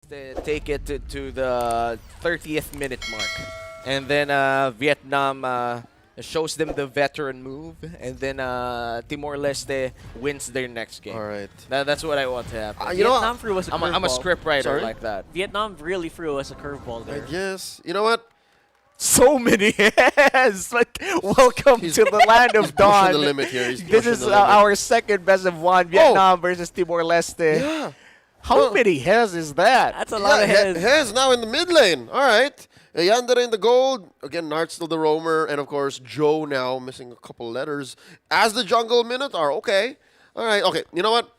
They take it to the 30th minute mark. And then Vietnam shows them the veteran move. And then Timor Leste wins their next game. All right. That's what I want to happen. You know what? Vietnam threw us a curveball. I'm a script writer Sorry? like that. Vietnam really threw us a curveball I there. guess. You know what? So many hands! Like, welcome to the land of He's dawn. pushing the limit here. He's This pushing is the limit. our second best of one. Vietnam versus Timor Leste. Yeah. How many heads is that? That's a lot of heads. Hez now in the mid lane. All right. Yandere in the gold. Again, Nart still the roamer. And, of course, Joe now missing a couple letters. As the jungle Minotaur. Okay. All right. Okay. You know what?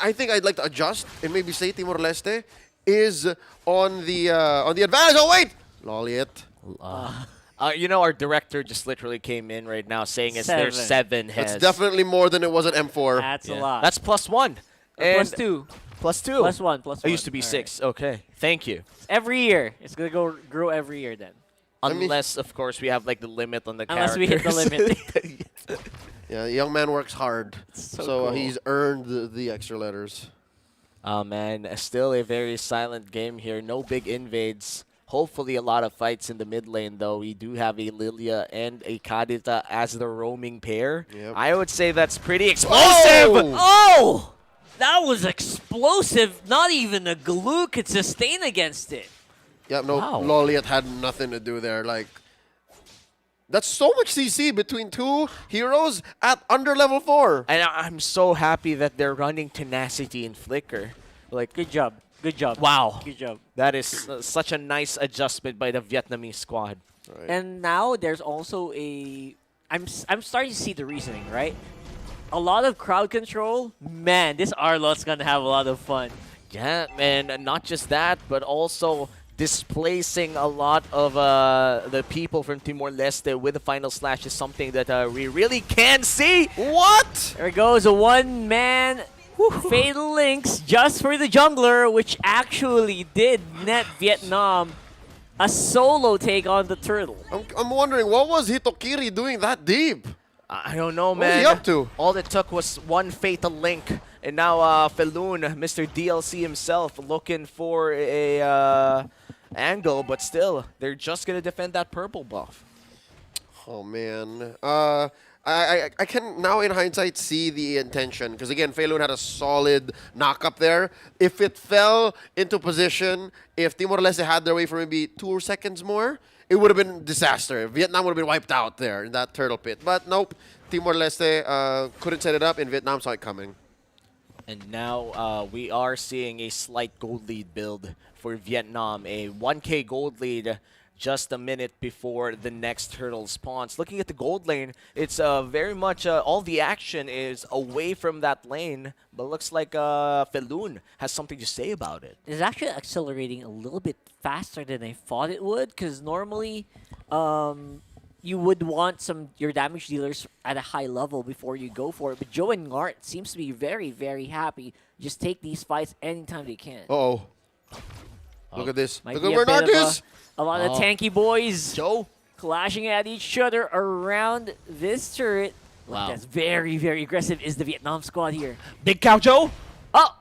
I think I'd like to adjust and maybe say Timor Leste is on the advantage. Oh, wait! Loliet. You know, our director just literally came in right now saying there's 7 heads. That's definitely more than it was at M4. That's a lot. That's +1. Plus 2. +2. Plus 1. Plus 1. It used to be 6. Okay. Thank you. Every year. It's going to grow every year then. Unless, of course, we have like the limit on the Unless characters. we hit the limit. Yeah, the young man works hard. So So cool. he's earned the extra letters. Oh, man. Still a very silent game here. No big invades. Hopefully a lot of fights in the mid lane, though. We do have a Lilia and a Kadita as the roaming pair. Yep. I would say that's pretty explosive. Oh! That was explosive. Not even a glue could sustain against it. Yeah, no, Wow. Loliet had nothing to do there. Like, that's so much CC between two heroes at under level 4. And I'm so happy that they're running Tenacity and Flicker. Like, Good job. Good job. wow. Good job. That is such a nice adjustment by the Vietnamese squad. Right. And now there's also a... I'm starting to see the reasoning, right? A lot of crowd control. Man, this Arlot's going to have a lot of fun. Yeah, man. And not just that, but also displacing a lot of the people from Timor Leste with the final slash is something that we really can see. What? There goes a one-man Fatal Links just for the jungler, which actually did net Vietnam a solo take on the turtle. I'm wondering, what was Hitokiri doing that deep? I don't know, What man. was he up to? All it took was one fatal link, and now Feloon, Mr. DLC himself, looking for a angle, but still, they're just gonna defend that purple buff. Oh, man. I can now, in hindsight, see the intention. Because, again, Feilun had a solid knock up there. If it fell into position, if Timor-Leste had their way for maybe 2 seconds more, it would have been disaster. Vietnam would have been wiped out there in that turtle pit. But nope, Timor-Leste couldn't set it up, and Vietnam saw it coming. And now we are seeing a slight gold lead build for Vietnam. A 1k gold lead just a minute before the next turtle spawns. Looking at the gold lane, it's very much all the action is away from that lane, but looks like Feloon has something to say about it. It's actually accelerating a little bit faster than I thought it would, because normally you would want your damage dealers at a high level before you go for it. But Joe and Ngart seems to be very, very happy. Just take these fights anytime they can. Uh-oh. Look at this. Might Look be at a where bit Nart of is. A lot of tanky boys Joe? clashing at each other around this turret. Wow. That's very, very aggressive is the Vietnam squad here. Big Cow Joe? Oh!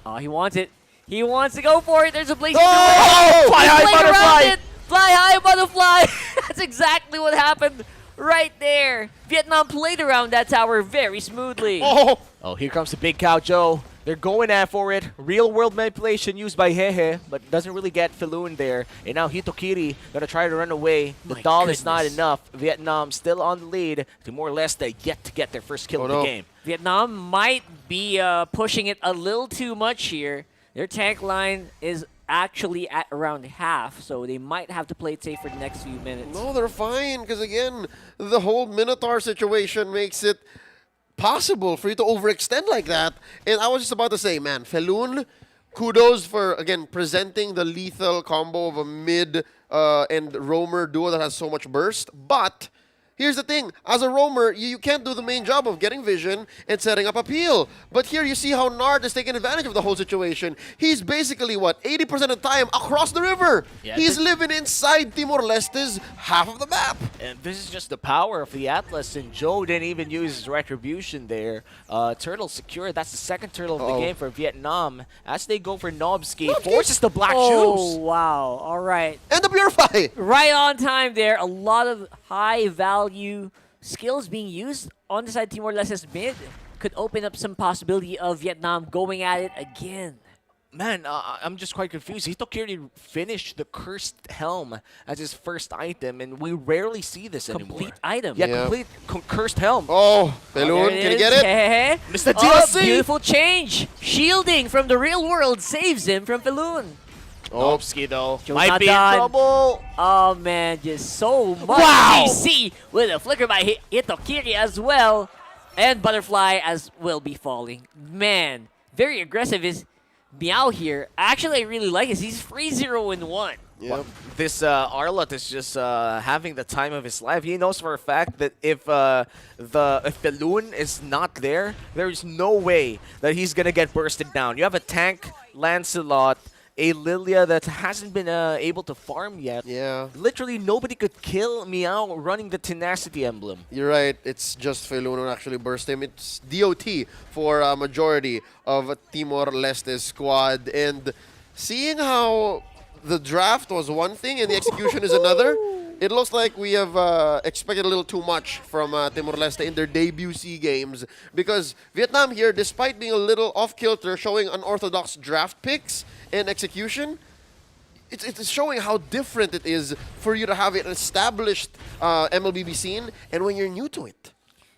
Oh, he wants it. He wants to go for it. There's a place Oh! Fly He high played butterfly! around it. Fly high butterfly. That's exactly what happened right there. Vietnam played around that tower very smoothly. Oh! Oh, here comes the Big Cow Joe. They're going for it. Real world manipulation used by Hehe, but doesn't really get Feloon there. And now Hitokiri gonna try to run away. The My doll is not goodness. enough. Vietnam still on the lead. Timor-Leste yet to get their first kill Oh, of the no. game. Vietnam might be pushing it a little too much here. Their tank line is actually at around half, so they might have to play it safe for the next few minutes. No, they're fine. Because, again, the whole Minotaur situation makes it possible for you to overextend like that. And I was just about to say, man, Feloon, kudos for, again, presenting the lethal combo of a mid and roamer duo that has so much burst. But here's the thing. As a roamer, you can't do the main job of getting vision and setting up a peel. But here you see how Nard is taking advantage of the whole situation. He's basically, what, 80% of the time across the river. Yeah, He's living inside Timor Leste's half of the map. And this is just the power of the Atlas, and Joe didn't even use his retribution there. Turtle secured. That's the second turtle of the game for Vietnam. As they go for Nobski, forces the black Oh, shoes. wow. All right. And the Purify. Right on time there. A lot of high-value skills being used on the side Timor-Leste's mid. Could open up some possibility of Vietnam going at it again. Man, I'm just quite confused. Hitokiri finished the Cursed Helm as his first item, and we rarely see this anymore. Complete item. Yeah, Yeah. complete Cursed Helm. Oh, There Pelun, it can you is. get it? Hey, Mr. Oh, DLC. beautiful change. Shielding from the real world saves him from Falun. Oh, Nobski, though, Joe might be in Nadan. trouble. Oh man, just so much Wow. CC with a flicker by Hitokiri as well. And Butterfly as will be falling. Man, very aggressive is Meow here. Actually, I really like this. He's free 0-1. yep. This Arlott is just having the time of his life. He knows for a fact that if the loon is not there, there is no way that he's gonna get bursted down. You have a tank, Lancelot, a Lilia that hasn't been able to farm yet. Yeah. Literally nobody could kill Meow running the Tenacity emblem. You're right. It's just Felun who actually burst him. It's DOT for a majority of Timor-Leste's squad. And seeing how the draft was one thing and the execution is another, it looks like we have expected a little too much from Timor-Leste in their debut Seagames. Because Vietnam here, despite being a little off-kilter, showing unorthodox draft picks and execution, it's showing how different it is for you to have an established MLBB scene and when you're new to it.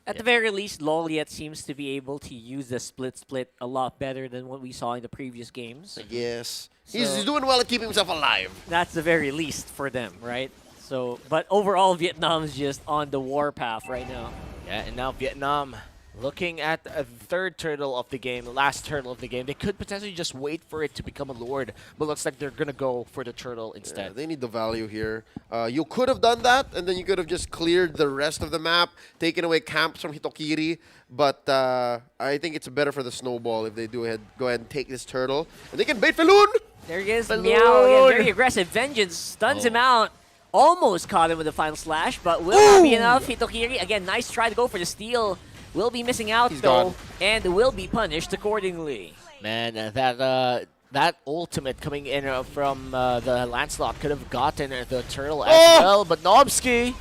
At the very least, Loliet seems to be able to use the split a lot better than what we saw in the previous games. Yes. So- He's doing well at keeping himself alive. That's the very least for them, right? So, but overall, Vietnam's just on the warpath right now. Yeah, and now Vietnam looking at a third turtle of the game, the last turtle of the game. They could potentially just wait for it to become a lord, but looks like they're going to go for the turtle Yeah, instead. they need the value here. You could have done that, and then you could have just cleared the rest of the map, taken away camps from Hitokiri. But I think it's better for the snowball if they go ahead and take this turtle. And they can bait Falun! There he is, Balloon. Meow again, very aggressive. Vengeance stuns him out. Almost caught him with the final slash, but will not be enough. Hitokiri, again, nice try to go for the steal. Will be missing out, He's though, gone. and will be punished accordingly. Man, that ultimate coming in from the Lancelot could have gotten the turtle as well, but Nobski.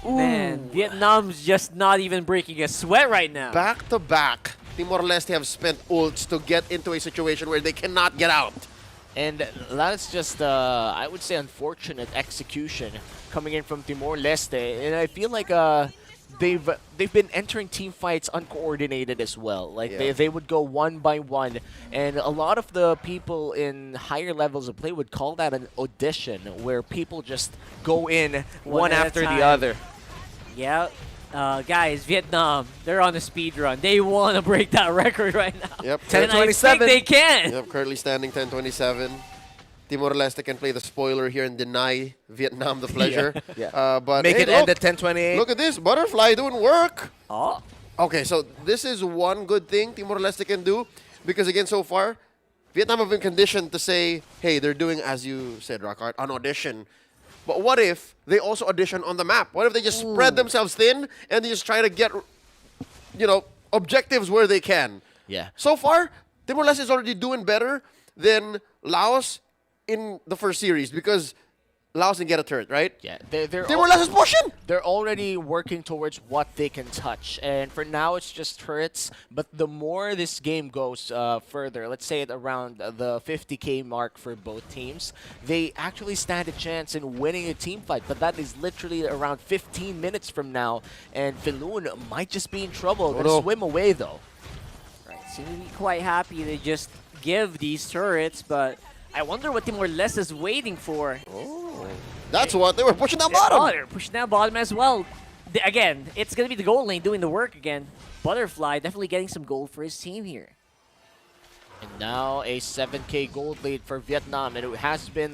Man, Vietnam's just not even breaking a sweat right now. Back to back, Timor-Leste have spent ults to get into a situation where they cannot get out. And that's just, I would say, unfortunate execution coming in from Timor-Leste. And I feel like they've been entering team fights uncoordinated as well. Like Yeah. they would go one by one, and a lot of the people in higher levels of play would call that an audition, where people just go in one at a after the time. other. Yeah. Guys, Vietnam, they're on a speed run. They want to break that record right now. Yep. And I think 10-27. they can. Yep, currently standing 10-27. Timor-Leste can play the spoiler here and deny Vietnam the pleasure. Yeah. But Make hey, it look, end at 10-28. Look at this, Butterfly doing work. Oh, Okay, so this is one good thing Timor-Leste can do because, again, so far, Vietnam have been conditioned to say, hey, they're doing, as you said, Rockart, an audition. But what if they also audition on the map? What if they just spread themselves thin and they just try to get, objectives where they can? Yeah. So far, Timor-Leste is already doing better than Laos in the first series because Laos didn't get a turret, right? Yeah, they're Timor-Leste is pushing! they're already working towards what they can touch, and for now it's just turrets. But the more this game goes further, let's say at around the 50k mark for both teams, they actually stand a chance in winning a team fight. But that is literally around 15 minutes from now, and Falun might just be in trouble. Gonna no. swim away though. right. Seem to be quite happy to just give these turrets, but I wonder what Timor-Leste is waiting for. That's what they were pushing down Oh, bottom. they're pushing down bottom as well. Again, it's going to be the gold lane doing the work again. Butterfly definitely getting some gold for his team here. And now a 7k gold lead for Vietnam, and it has been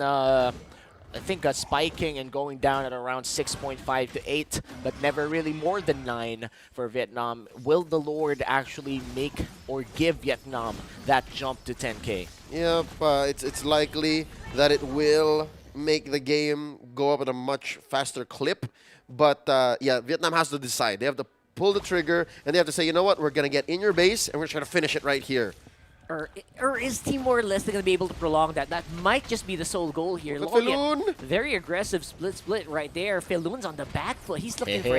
I think spiking and going down at around 6.5 to 8, but never really more than 9 for Vietnam. Will the Lord actually make or give Vietnam that jump to 10K? Yep, it's likely that it will make the game go up at a much faster clip. But yeah, Vietnam has to decide. They have to pull the trigger, and they have to say, you know what, we're going to get in your base, and we're just going to finish it right here. Or is Timor Leste going to be able to prolong that? That might just be the sole goal here. Look at Feloon. Very aggressive split right there. Feloon's on the back foot. He's looking for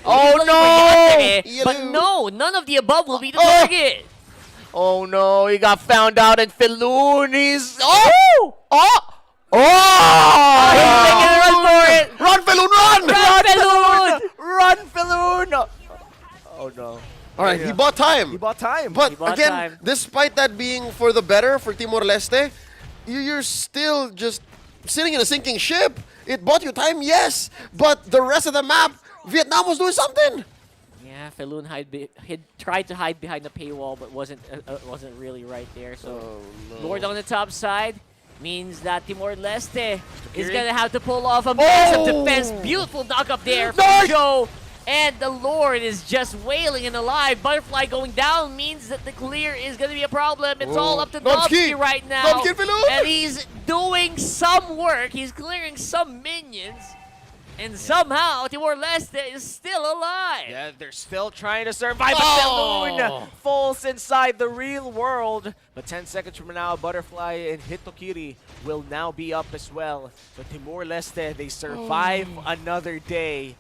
Oh no! But no, none of the above will be the target. Oh no, he got found out and Feloon is... Oh! Oh! Oh! He's making a run for it! Run, Feloon, run! Run, Feloon! Run, Feloon! Oh no. All right, he bought time. He bought time. But He bought again, time. despite that being for the better for Timor-Leste, you're still just sitting in a sinking ship. It bought you time, yes, but the rest of the map, Vietnam was doing something. Yeah, Feloon tried to hide behind the paywall, but wasn't really right there. So Lord on the top side means that Timor-Leste is going to have to pull off a massive defense. Beautiful knock up there from Joe. And the Lord is just wailing and alive. Butterfly going down means that the clear is going to be a problem. It's all up to Nobsky right now. And he's doing some work. He's clearing some minions. And somehow Timor-Leste is still alive. Yeah, they're still trying to survive, but Feloon falls inside the real world. But 10 seconds from now, Butterfly and Hitokiri will now be up as well. So Timor-Leste, they survive another day.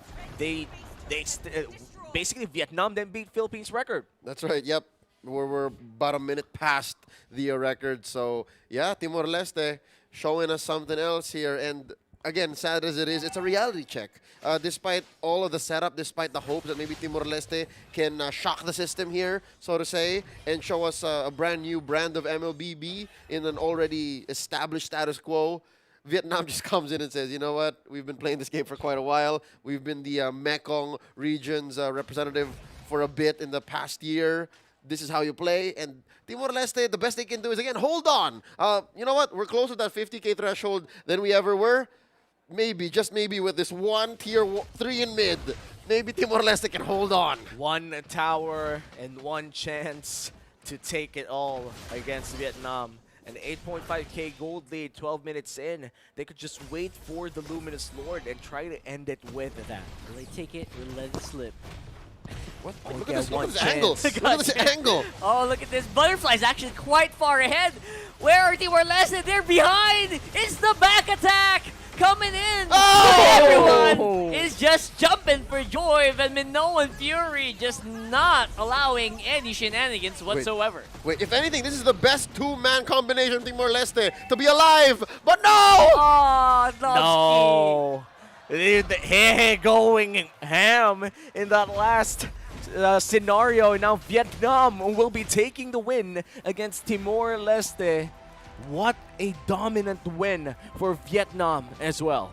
Basically, Vietnam then beat Philippines' record. That's right, yep. We're about a minute past the record. So, yeah, Timor-Leste showing us something else here. And again, sad as it is, it's a reality check. Despite all of the setup, despite the hopes that maybe Timor-Leste can shock the system here, so to say, and show us a brand new brand of MLBB in an already established status quo, Vietnam just comes in and says, you know what, we've been playing this game for quite a while. We've been the Mekong region's representative for a bit in the past year. This is how you play. And Timor-Leste, the best they can do is, again, hold on. You know what, we're closer to that 50K threshold than we ever were. Maybe, just maybe with this one tier 3 in mid, maybe Timor-Leste can hold on. One tower and one chance to take it all against Vietnam. An 8.5K gold lead, 12 minutes in. They could just wait for the Luminous Lord and try to end it with that. Will they take it or let it slip? What? Oh, Look yeah, at this, one look at this angle. chance. Look at this angle. Oh, look at this. Butterfly's actually quite far ahead. Where are Timor-Leste? They're behind. It's the back attack coming in. Everyone is just jumping for joy. And Minoan Fury just not allowing any shenanigans whatsoever. Wait, if anything, this is the best two-man combination of Timor-Leste to be alive. But no! Oh, No. Hey, going ham in that last scenario. Now Vietnam will be taking the win against Timor-Leste. What a dominant win for Vietnam as well.